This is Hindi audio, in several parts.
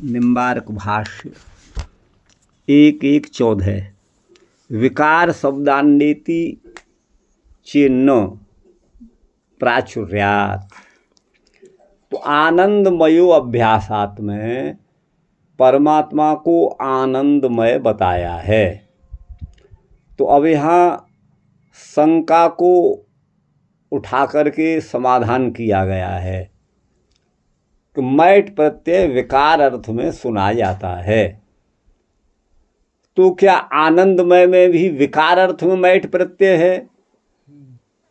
निम्बार्क भाष्य 1:14 विकार शब्दान्येति चेन्न प्राचुर्यात्। तो आनंदमयो अभ्यासात में परमात्मा को आनंदमय बताया है। तो अब यहाँ शंका को उठा करके समाधान किया गया है कि मैट प्रत्यय विकार अर्थ में सुना जाता है। तो क्या आनंदमय में भी विकार अर्थ में मैट प्रत्यय है?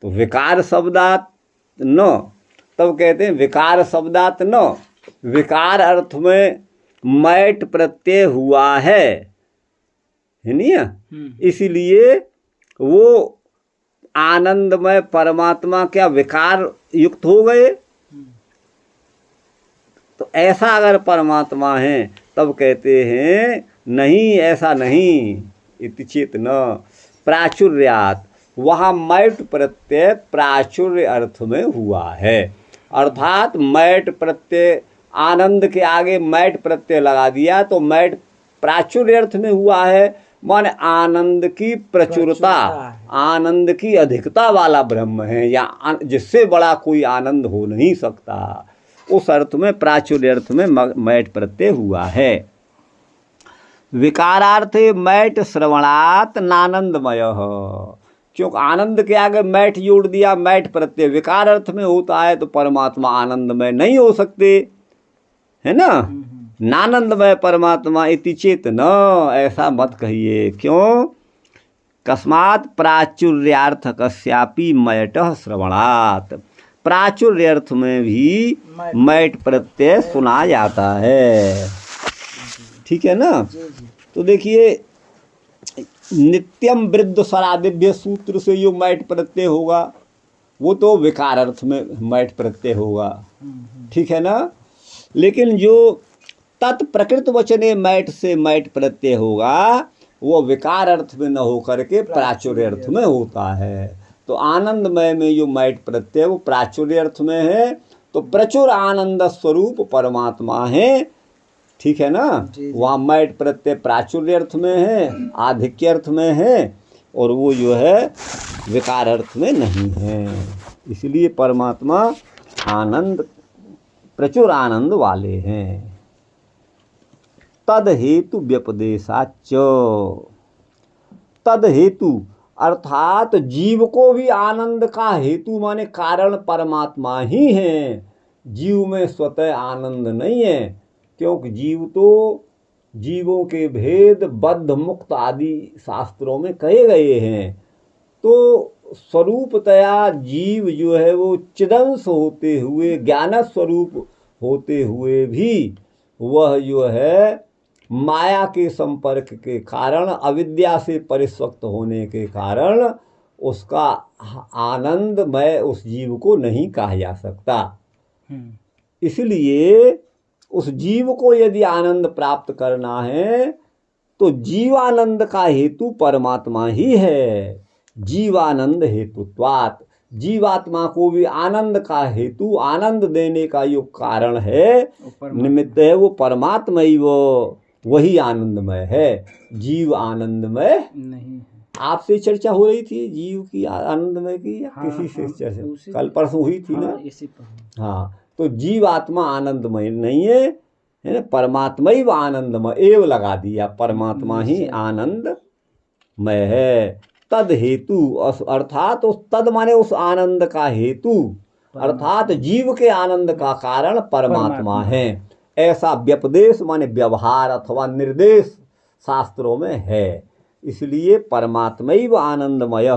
तो विकार शब्दात न, तब कहते हैं विकार शब्दात न, विकार अर्थ में मैट प्रत्यय हुआ है नहीं है? इसीलिए वो आनंदमय परमात्मा क्या विकार युक्त हो गए? तो ऐसा अगर परमात्मा है तब कहते हैं नहीं, ऐसा नहीं। इति चेत न प्राचुर्यात्, वहाँ मैट प्रत्यय प्राचुर्य अर्थ में हुआ है। अर्थात मैट प्रत्यय आनंद के आगे मैट प्रत्यय लगा दिया तो मैट प्राचुर्य अर्थ में हुआ है, माने आनंद की प्रचुरता, आनंद की अधिकता वाला ब्रह्म है, या जिससे बड़ा कोई आनंद हो नहीं सकता। उस अर्थ में प्राचुर्य अर्थ में मैट प्रत्यय हुआ है। विकारार्थे मैट श्रवणात् नानंदमय, क्योंकि आनंद के आगे मैट जोड़ दिया, मैट प्रत्यय विकार अर्थ में होता है तो परमात्मा आनंदमय नहीं हो सकते, है ना? नानंदमय परमात्मा इति चेत न, ऐसा मत कहिए। क्यों? कस्मात् प्राचुर्यार्थ कस्यापि मैटः श्रवणात्, प्राचुर्य अर्थ में भी मैट प्रत्यय सुना जाता है। ठीक है ना? तो देखिए नित्यम वृद्ध सरादिभ्य सूत्र से जो मैट प्रत्यय होगा वो तो विकार अर्थ में मैट प्रत्यय होगा, ठीक है ना? लेकिन जो तत्प्रकृत वचने मैट से मैट प्रत्यय होगा वो विकार अर्थ में न होकर के प्राचुर्य अर्थ में होता है। तो आनंदमय में जो मैट प्रत्यय वो प्राचुर्य अर्थ में है, तो प्रचुर आनंद स्वरूप परमात्मा है, ठीक है ना? वहाँ मैट प्रत्यय प्राचुर्य अर्थ में है, आधिक्य अर्थ में है, और वो जो है विकार अर्थ में नहीं है। इसलिए परमात्मा आनंद प्रचुर आनंद वाले हैं। तद हेतु व्यपदेशाच, तद हेतु अर्थात जीव को भी आनंद का हेतु माने कारण परमात्मा ही है। जीव में स्वतः आनंद नहीं है, क्योंकि जीव तो जीवों के भेद बद्ध मुक्त आदि शास्त्रों में कहे गए हैं। तो स्वरूपतया जीव जो है वो चिदंश होते हुए, ज्ञान स्वरूप होते हुए भी वह जो है माया के संपर्क के कारण, अविद्या से परिस्वक्त होने के कारण उसका आनंद मैं उस जीव को नहीं कहा जा सकता। इसलिए उस जीव को यदि आनंद प्राप्त करना है तो जीवानंद का हेतु परमात्मा ही है। जीवानंद हेतुत्वात्, जीवात्मा को भी आनंद का हेतु, आनंद देने का जो कारण है, निमित्त है, वो परमात्मा ही, वो वही आनंदमय है। जीव आनंदमय नहीं है। आपसे चर्चा हो रही थी जीव की आनंदमय की, या किसी से चर्चा कल परसों हुई थी ना? हाँ, तो जीव आत्मा आनंदमय नहीं है, है ना? परमात्मा ही आनंदमय एव लगा दिया, परमात्मा ही आनंदमय है। तद हेतु अर्थात उस तद माने उस आनंद का हेतु, अर्थात जीव के आनंद का कारण परमात्मा है। ऐसा व्यपदेश माने व्यवहार अथवा निर्देश शास्त्रों में है। इसलिए परमात्मा ही आनंदमय,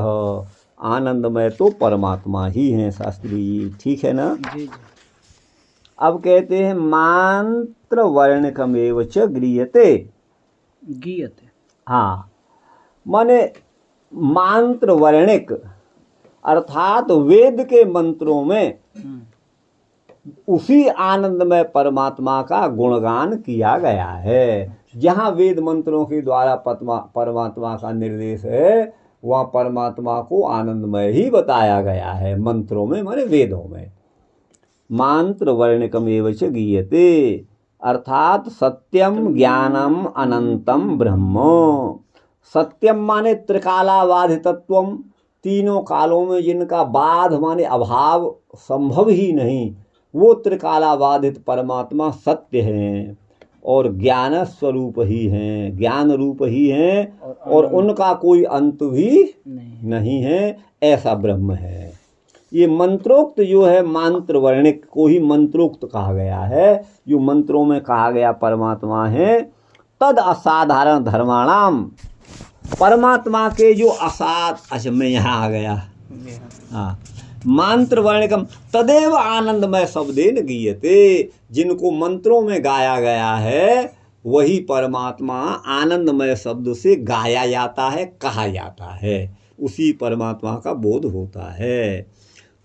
आनंदमय तो परमात्मा ही है शास्त्री, ठीक है ना? जी। अब कहते हैं मांत्र वर्णकमेव च गृह्यते, गीयते, हाँ, माने मंत्र वर्णिक अर्थात वेद के मंत्रों में उसी आनंदमय परमात्मा का गुणगान किया गया है। जहाँ वेद मंत्रों के द्वारा परमात्मा का निर्देश है वहाँ परमात्मा को आनंदमय ही बताया गया है, मंत्रों में माने वेदों में। मंत्र वर्णिकमेव च गीयते, अर्थात सत्यम ज्ञानम अनंतम ब्रह्म। सत्यम माने त्रिकालाबाधितत्वम, तीनों कालों में जिनका बाध माने अभाव संभव ही नहीं, वो त्रिकालाबाधित परमात्मा सत्य हैं और ज्ञान स्वरूप ही हैं, ज्ञान रूप ही हैं और उनका कोई अंत भी नहीं है, ऐसा ब्रह्म है। ये मंत्रोक्त जो है, मंत्र वर्णिक को ही मंत्रोक्त कहा गया है। जो मंत्रों में कहा गया परमात्मा है, तद असाधारण धर्माणाम, परमात्मा के जो अच्छा मैं यहाँ आ गया, हाँ, मंत्र वर्णिकम तदेव आनंदमय शब्देन गीयते, जिनको मंत्रों में गाया गया है वही परमात्मा आनंदमय शब्द से गाया जाता है, कहा जाता है, उसी परमात्मा का बोध होता है।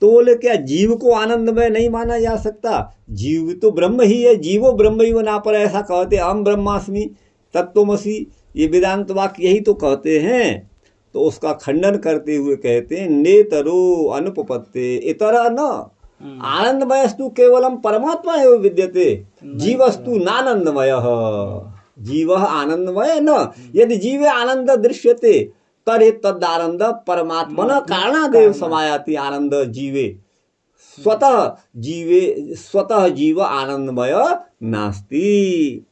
तो बोले क्या जीव को आनंदमय नहीं माना जा सकता? जीव तो ब्रह्म ही है, जीवो ब्रह्म ही बना पर ऐसा कहते, अहम ब्रह्मास्मि तत्त्वमसि, ये वेदांत वाक्य यही तो कहते हैं। तो उसका खंडन करते हुए कहते हैं नेतरो अनुपपत्ते इतर न आनंदमयस्तु केवलम परमात्मा एवं विद्यते जीवस्तु नानंदमय। जीव आनंदमय न, यदि जीवे आनंद दृश्यते तर्हि तदानंद परमात्मन कारणादेव समायाति आनंद जीवे, स्वतः जीव आनंदमय नास्ति।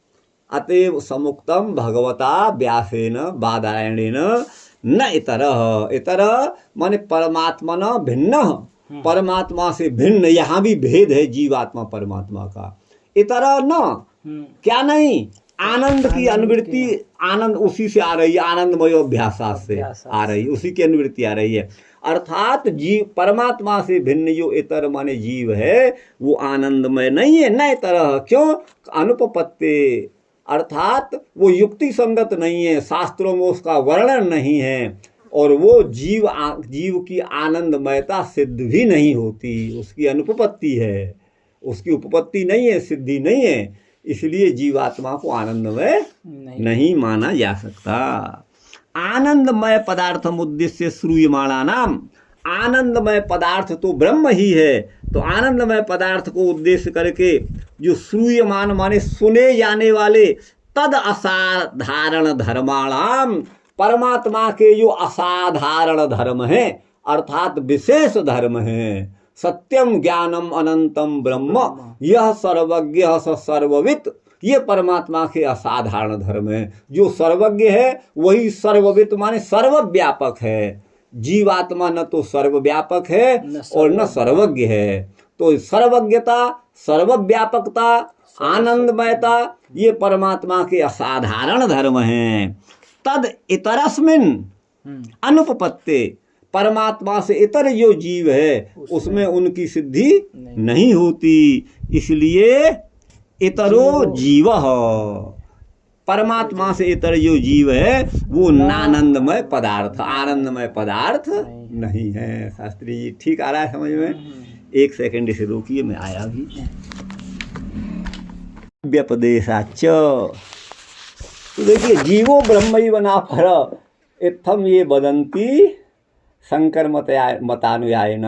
अतएव समुक्तम भगवता व्यासेन बादरायणेन न इतरः। इतरः माने परमात्मा न भिन्न, परमात्मा से भिन्न, यहाँ भी भेद है जीवात्मा परमात्मा का। इतरः न क्या नहीं, आनंद की अनुवृत्ति, आनंद उसी से आ रही है, आनंदमय अभ्यास से आ रही है, उसी की अनुवृत्ति आ रही है। अर्थात जीव परमात्मा से भिन्न जो इतर माने जीव है वो आनंदमय नहीं है। न इतरः क्यों? अनुपपत्ते, अर्थात वो युक्ति संगत नहीं है, शास्त्रों में उसका वर्णन नहीं है और वो जीव की आनंदमयता सिद्ध भी नहीं होती, उसकी अनुपपत्ति है, उसकी उपपत्ति नहीं है, सिद्धि नहीं है, इसलिए जीवात्मा को आनंदमय नहीं माना जा सकता। आनंदमय पदार्थम उद्देश्य श्रूयमाणा नाम, आनंदमय पदार्थ तो ब्रह्म ही है, तो आनंदमय पदार्थ को उद्देश्य करके जो श्रूयमान माने सुने जाने वाले तद असाधारण धर्माणाम, परमात्मा के जो असाधारण धर्म है अर्थात विशेष धर्म है, सत्यम ज्ञानम अनंतम ब्रह्म यह सर्वज्ञ स सर्ववित्, ये परमात्मा के असाधारण धर्म है। जो सर्वज्ञ है वही सर्ववित् माने सर्वव्यापक है। जीवात्मा न तो सर्वव्यापक है और न सर्वज्ञ है, तो सर्वज्ञता, सर्वव्यापकता, आनंदमयता ये परमात्मा के असाधारण धर्म हैं। तद इतरस्मिन् अनुपपत्ते, परमात्मा से इतर जो जीव है उसमें उनकी सिद्धि नहीं होती, इसलिए इतरो जीव, परमात्मा से इतर जो जीव है वो नानंदमय पदार्थ, आनंदमय पदार्थ नहीं है। शास्त्री जी ठीक आ रहा है समझ में? एक सेकंड इसे रोकिए, मैं आया भी। व्यपदेशाच, तो देखिए जीवो ब्रह्मैव नापर इत्थम ये वदन्ति शंकर मतानुयायेन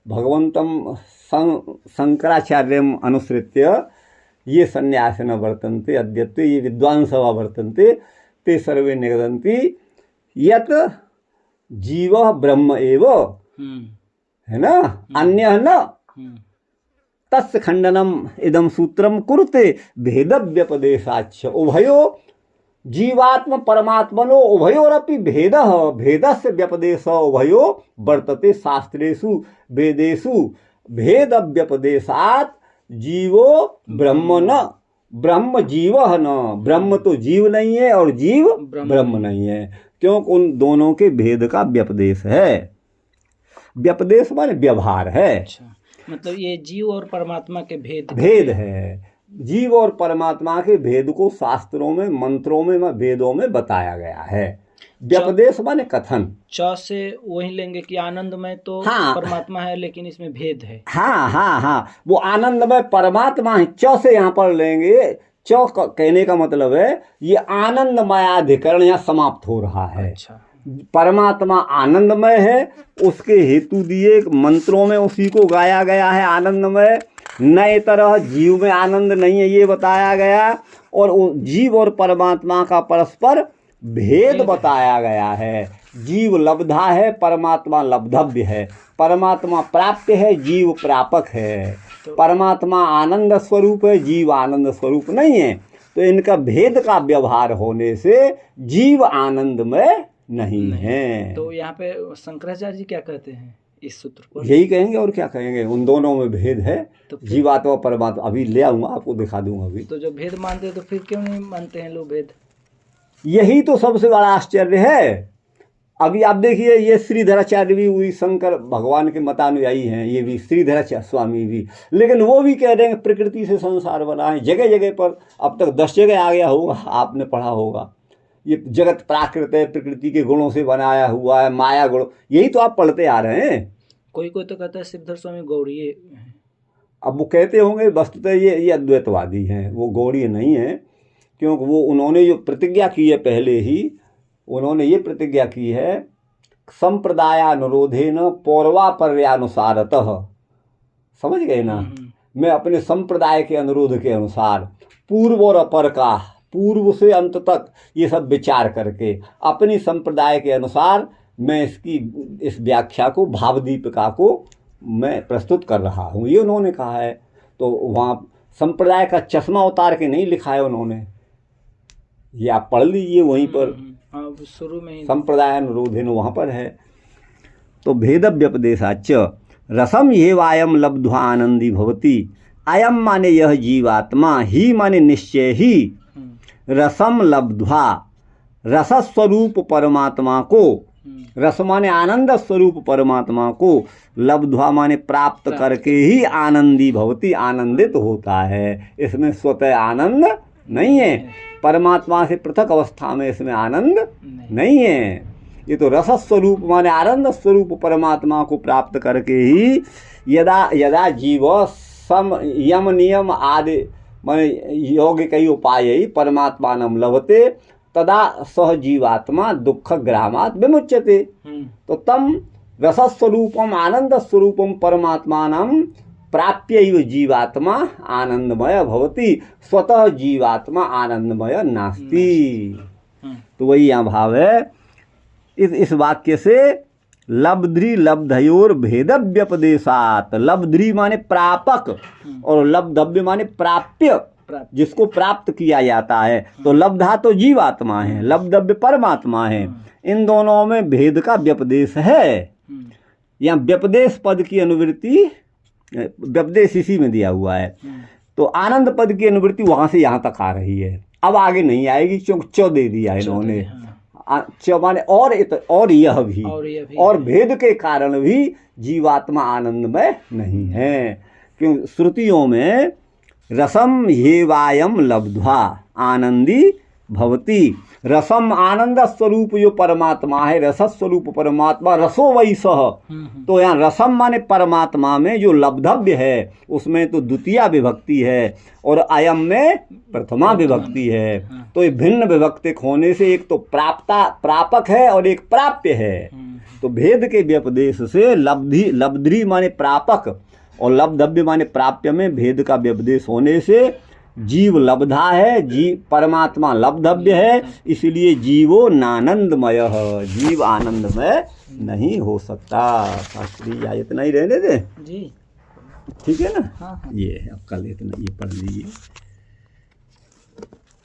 भगवन्तं शंकराचार्यम अनुसृत्य ये संन्यासिन वर्तन्ते अद्यत्वे, ये विद्वांसवा वर्तन्ते ते सर्वे निगदन्ति यत् जीवः ब्रह्म एव, है ना, अन्यः न, तस्य खंडनम इदम सूत्रम कुरुते भेदव्यपदेशाच्च। उभयो जीवात्म परमात्मनो उभयोरपि भेदः, भेदस्य व्यपदेशः उभयो वर्तते शास्त्रेषु वेदेषु भेदव्यपदेशात् जीवो ब्रह्म न, ब्रह्म जीवः न, ब्रह्म तो जीव नहीं है और जीव ब्रह्म नहीं है, क्योंकि उन दोनों के भेद का व्यपदेश है। व्यपदेश माने व्यवहार है। अच्छा, मतलब ये जीव और परमात्मा के भेद है। जीव और परमात्मा के भेद को शास्त्रों में, मंत्रों में, वेदों में बताया गया है। व्यपदेश माने कथन। च से वही लेंगे कि आनंदमय तो हाँ, परमात्मा है लेकिन इसमें भेद है। हाँ हाँ हाँ, वो आनंदमय परमात्मा है, च से यहाँ पर लेंगे। च कहने का मतलब है ये आनंदमयाधिकरण यहाँ समाप्त हो रहा है। अच्छा, परमात्मा आनंदमय है, उसके हेतु दिए मंत्रों में उसी को गाया गया है आनंदमय, नए तरह जीव में आनंद नहीं है ये बताया गया, और वो जीव और परमात्मा का परस्पर भेद बताया गया है। जीव लब्धा है, परमात्मा लब्धव्य है। परमात्मा प्राप्य है, जीव प्रापक है। परमात्मा आनंद स्वरूप है, जीव आनंद स्वरूप नहीं है। तो इनका भेद का व्यवहार होने से जीव आनंदमय नहीं है। तो यहाँ पे शंकराचार्य जी क्या कहते हैं इस सूत्र पर? यही कहेंगे और क्या कहेंगे, उन दोनों में भेद है। तो फिर- जीवात्मा परमात्मा अभी ले आऊंगा, आपको दिखा दूंगा अभी। तो जो भेद मानते हैं तो फिर क्यों नहीं मानते हैं लोग भेद? यही तो सबसे बड़ा आश्चर्य है। अभी आप देखिए, ये श्रीधराचार्य भी वही शंकर भगवान के मतानुयायी हैं, ये भी श्रीधराचार्य स्वामी भी, लेकिन वो भी कह रहे हैं प्रकृति से संसार बना है। जगह जगह पर अब तक 10 जगह आ गया होगा, आपने पढ़ा होगा। ये जगत प्राकृत है, प्रकृति के गुणों से बनाया हुआ है, माया गुण, यही तो आप पढ़ते आ रहे हैं। कोई कोई तो कहता है सिद्धर स्वामी गौड़ीय हैं। अब वो कहते होंगे, वस्तुतः ये अद्वैतवादी हैं, वो गौड़ीय नहीं है। क्योंकि वो उन्होंने जो प्रतिज्ञा की है, पहले ही उन्होंने ये प्रतिज्ञा की है, संप्रदायानुरोधेन पौर्वापर्यानुसारतः, समझ गए ना। मैं अपने संप्रदाय के अनुरोध के अनुसार पूर्व और अपर का, पूर्व से अंत तक ये सब विचार करके अपनी संप्रदाय के अनुसार मैं इस व्याख्या को, भावदीपिका को मैं प्रस्तुत कर रहा हूँ, ये उन्होंने कहा है। तो वहाँ संप्रदाय का चश्मा उतार के नहीं लिखा है उन्होंने, ये आप पढ़ लीजिए वहीं पर, शुरू में ही संप्रदाय अनुरोधेन वहाँ पर है। तो भेद व्यपदेशाच रसम ये वायम लब्ध्वा आनंदी भवती, अयम माने यह जीवात्मा, ही माने निश्चय ही, रसम लब्ध्वा, रसस्वरूप परमात्मा को, रस माने आनंद स्वरूप परमात्मा को, लब्ध्वा माने प्राप्त करके ही आनंदी भवती, आनंदित होता है। इसमें स्वतः आनंद नहीं है, परमात्मा से पृथक अवस्था में इसमें आनंद नहीं है। ये तो रस स्वरूप माने आनंद स्वरूप परमात्मा को प्राप्त करके ही यदा यदा जीव सम यम नियम आदि माने योग कई उपाय ही परमात्मानं लभते तदा सह जीवात्मा दुख ग्रामात् विमुच्यते। तो तम रसस्वरूपम आनंद स्वरूपम परमात्मानं प्राप्यैव जीवात्मा आनंदमय भवति, स्वतः जीवात्मा आनंदमय नास्ति। तो वही यहाँ भाव है इस वाक्य से, लब्ध्री लब्धयोर भेद व्यपदेशात। लब्ध्री माने प्रापक और लब्धव्य माने प्राप्य, जिसको प्राप्त किया जाता है। तो लब्धा तो जीवात्मा है, लब्धव्य परमात्मा है। इन दोनों में भेद का व्यपदेश है। यहाँ व्यपदेश पद की अनुवृत्ति, व्यपदेश इसी में दिया हुआ है। तो आनंद पद की अनुवृत्ति वहां से यहाँ तक आ रही है, अब आगे नहीं आएगी क्योंकि च दे दिया इन्होंने। च माने और यह भी, और भेद के कारण भी जीवात्मा आनंदमय नहीं है। क्योंकि श्रुतियों में रसम हेवायम लब्ध्वा आनंदी भवती, रसम आनंद स्वरूप जो परमात्मा है, रस स्वरूप परमात्मा, रसो वही सह। तो यहाँ रसम माने परमात्मा में जो लब्धव्य है उसमें तो द्वितीया विभक्ति है और अयम में प्रथमा विभक्ति है। तो ये भिन्न विभक्ति होने से एक तो प्रापक है और एक प्राप्य है। तो भेद के व्यपदेश से लब्ध्री माने प्रापक और लब्धव्य माने प्राप्य में भेद का व्यपदेश होने से जीव लब्धा है, जीव परमात्मा लब्धव्य है, इसलिए जीवो नानंदमय, जीव आनंदमय नहीं हो सकता। शास्त्री या इतना ही रहने दे जी, ठीक है ना। हाँ। ये अब कल इतना ये पढ़ लीजिए।